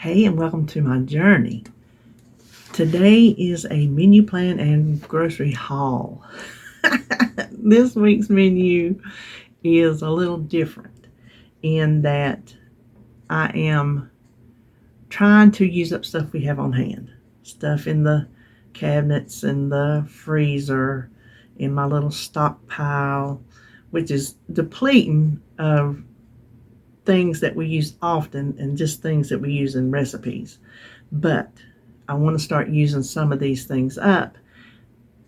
Hey, and welcome to my journey. Today is a menu plan and grocery haul. This week's menu is a little different in that I am trying to use up stuff we have on hand. Stuff in the cabinets and the freezer, in my little stockpile, which is depleting of things that we use often and just things that we use in recipes. But I want to start using some of these things up.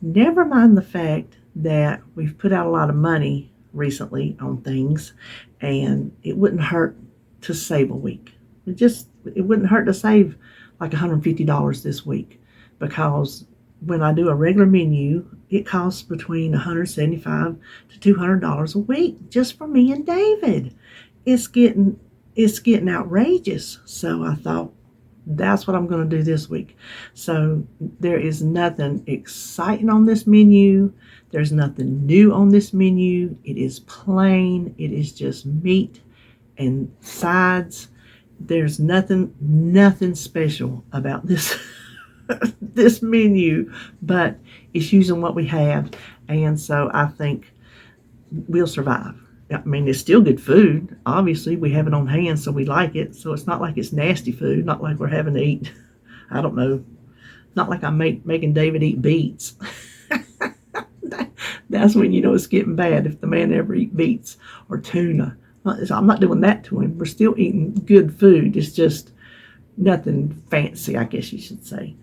Never mind the fact that we've put out a lot of money recently on things, and it wouldn't hurt to save a week. It wouldn't hurt to save like $150 this week, because when I do a regular menu, it costs between $175 to $200 a week just for me and David. It's getting outrageous. So I thought, that's what I'm going to do this week. So there is nothing exciting on this menu. There's nothing new on this menu. It is plain. It is just meat and sides. There's nothing special about this this menu, but it's using what we have, and so I think we'll survive. I mean, it's still good food. Obviously, we have it on hand, so we like it. So it's not like it's nasty food. Not like we're having to eat, I don't know, not like I'm making David eat beets. That's when you know it's getting bad, if the man ever eat beets or tuna. I'm not doing that to him. We're still eating good food. It's just nothing fancy, I guess you should say.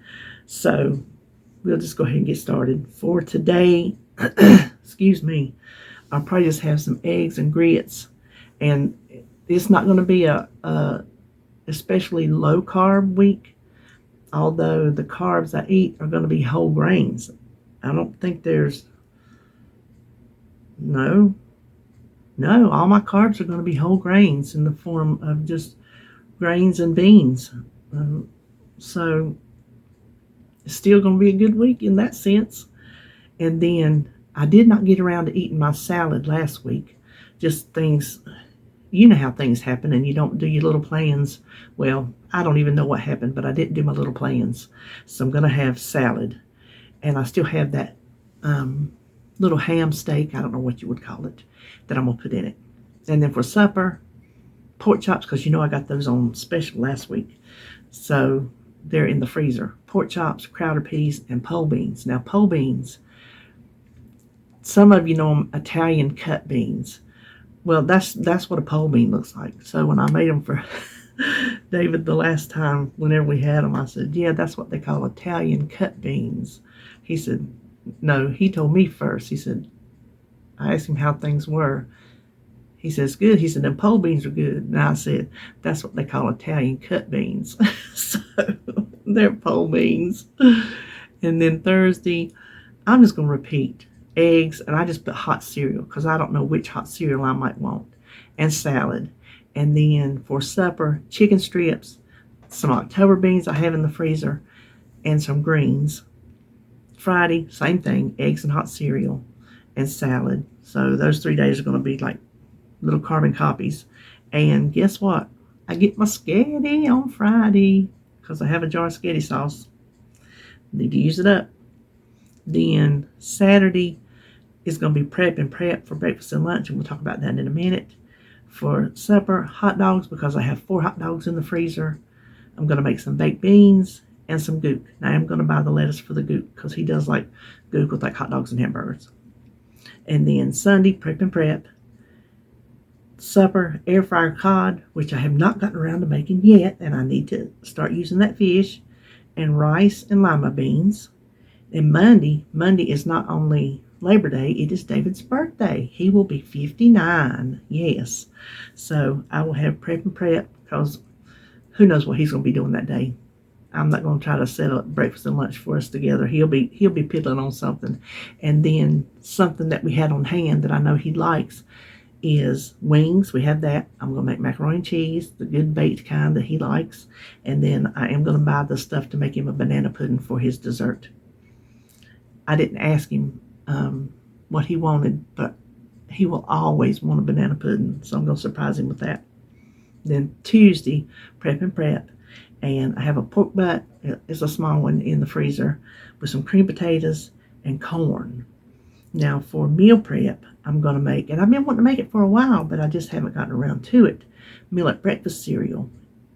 So we'll just go ahead and get started. For today, excuse me, I'll probably just have some eggs and grits, and it's not going to be a especially low carb week, although the carbs I eat are going to be whole grains. I don't think there's no, all my carbs are going to be whole grains in the form of just grains and beans. So it's still going to be a good week in that sense. And then I did not get around to eating my salad last week. Just things, you know how things happen and you don't do your little plans. Well, I don't even know what happened, but I didn't do my little plans. So I'm going to have salad. And I still have that little ham steak, I don't know what you would call it, that I'm going to put in it. And then for supper, pork chops, because you know I got those on special last week. So they're in the freezer. Pork chops, crowder peas, and pole beans. Now, pole beans, some of you know them Italian cut beans. Well, that's what a pole bean looks like. So when I made them for David the last time, whenever we had them, I said, yeah, that's what they call Italian cut beans. He said, no, he told me first. He said, I asked him how things were. He says, good. He said, them pole beans are good. And I said, that's what they call Italian cut beans. So they're pole beans. And then Thursday, I'm just going to repeat. Eggs, and I just put hot cereal because I don't know which hot cereal I might want, and salad. And then for supper, chicken strips, some October beans I have in the freezer, and some greens. Friday, same thing, eggs and hot cereal and salad. So those 3 days are going to be like little carbon copies. And guess what? I get my spaghetti on Friday because I have a jar of spaghetti sauce. Need to use it up. Then Saturday is going to be prep for breakfast and lunch, and we'll talk about that in a minute. For supper, hot dogs, because I have 4 hot dogs in the freezer. I'm going to make some baked beans and some gook. Now I'm going to buy the lettuce for the gook because he does like gook with like hot dogs and hamburgers. And then Sunday, prep. Supper, air fryer cod, which I have not gotten around to making yet, and I need to start using that fish, and rice and lima beans. And Monday is not only Labor Day, it is David's birthday. He will be 59, yes. So I will have prep because who knows what he's going to be doing that day. I'm not going to try to set up breakfast and lunch for us together. He'll be piddling on something. And then something that we had on hand that I know he likes is wings. We have that. I'm going to make macaroni and cheese, the good baked kind that he likes. And then I am going to buy the stuff to make him a banana pudding for his dessert. I didn't ask him what he wanted, but he will always want a banana pudding, so I'm going to surprise him with that. Then Tuesday, prep. And I have a pork butt. It's a small one in the freezer with some cream potatoes and corn. Now for meal prep, I'm going to make, and I've been wanting to make it for a while, but I just haven't gotten around to it, millet breakfast cereal.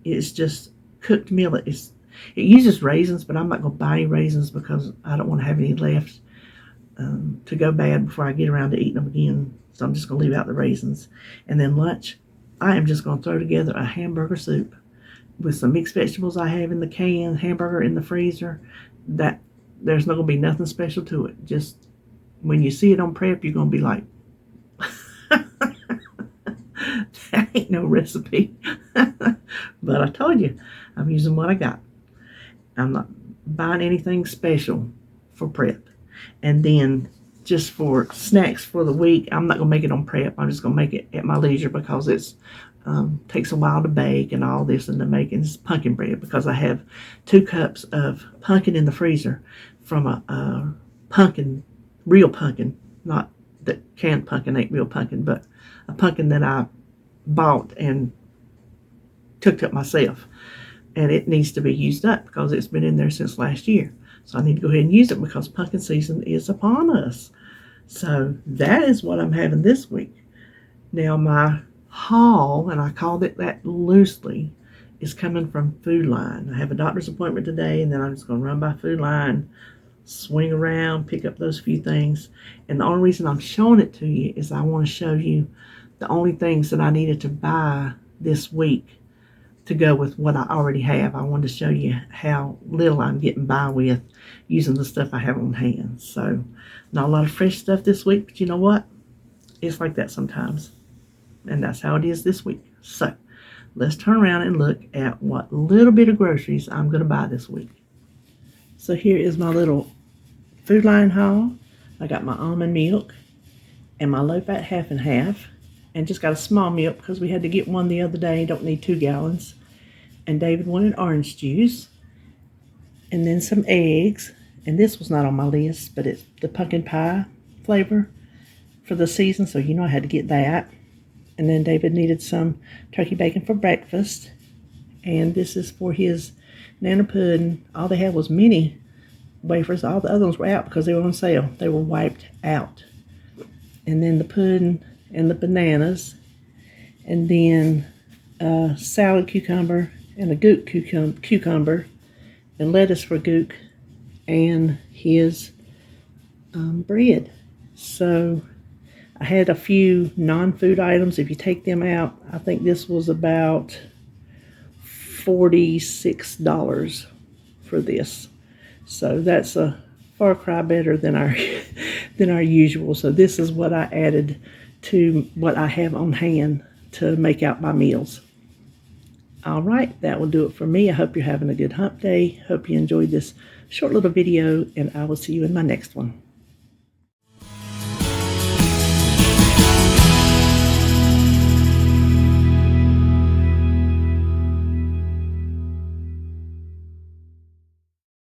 It's just cooked millet. It uses raisins, but I'm not going to buy any raisins because I don't want to have any left to go bad before I get around to eating them again. So I'm just going to leave out the raisins. And then lunch, I am just going to throw together a hamburger soup with some mixed vegetables I have in the can, hamburger in the freezer. That there's not going to be nothing special to it. Just when you see it on prep, you're going to be like, that ain't no recipe. But I told you, I'm using what I got. I'm not buying anything special for prep. And then just for snacks for the week, I'm not going to make it on prep. I'm just going to make it at my leisure because it's takes a while to bake and all this and to make it. It's pumpkin bread because I have 2 cups of pumpkin in the freezer from a pumpkin, real pumpkin, not that canned pumpkin ain't real pumpkin, but a pumpkin that I bought and cooked up myself. And it needs to be used up because it's been in there since last year. So I need to go ahead and use it because pumpkin season is upon us. So that is what I'm having this week. Now my haul, and I called it that loosely, is coming from Food Line. I have a doctor's appointment today, and then I'm just going to run by Food Line, swing around, pick up those few things. And the only reason I'm showing it to you is I want to show you the only things that I needed to buy this week to go with what I already have. I wanted to show you how little I'm getting by with using the stuff I have on hand. So not a lot of fresh stuff this week, but you know what? It's like that sometimes. And that's how it is this week. So let's turn around and look at what little bit of groceries I'm going to buy this week. So here is my little Food Line haul. I got my almond milk and my low-fat half and half. And just got a small milk because we had to get one the other day. Don't need 2 gallons. And David wanted orange juice. And then some eggs. And this was not on my list, but it's the pumpkin pie flavor for the season. So you know I had to get that. And then David needed some turkey bacon for breakfast. And this is for his Nana pudding. All they had was mini wafers. All the other ones were out because they were on sale. They were wiped out. And then the pudding and the bananas, and then a salad cucumber and a gook cucumber, and lettuce for gook, and his bread. So I had a few non-food items. If you take them out, I think this was about $46 for this. So that's a far cry better than our usual. So this is what I added to what I have on hand to make out my meals. All right, that will do it for me. I hope you're having a good hump day. Hope you enjoyed this short little video, and I will see you in my next one.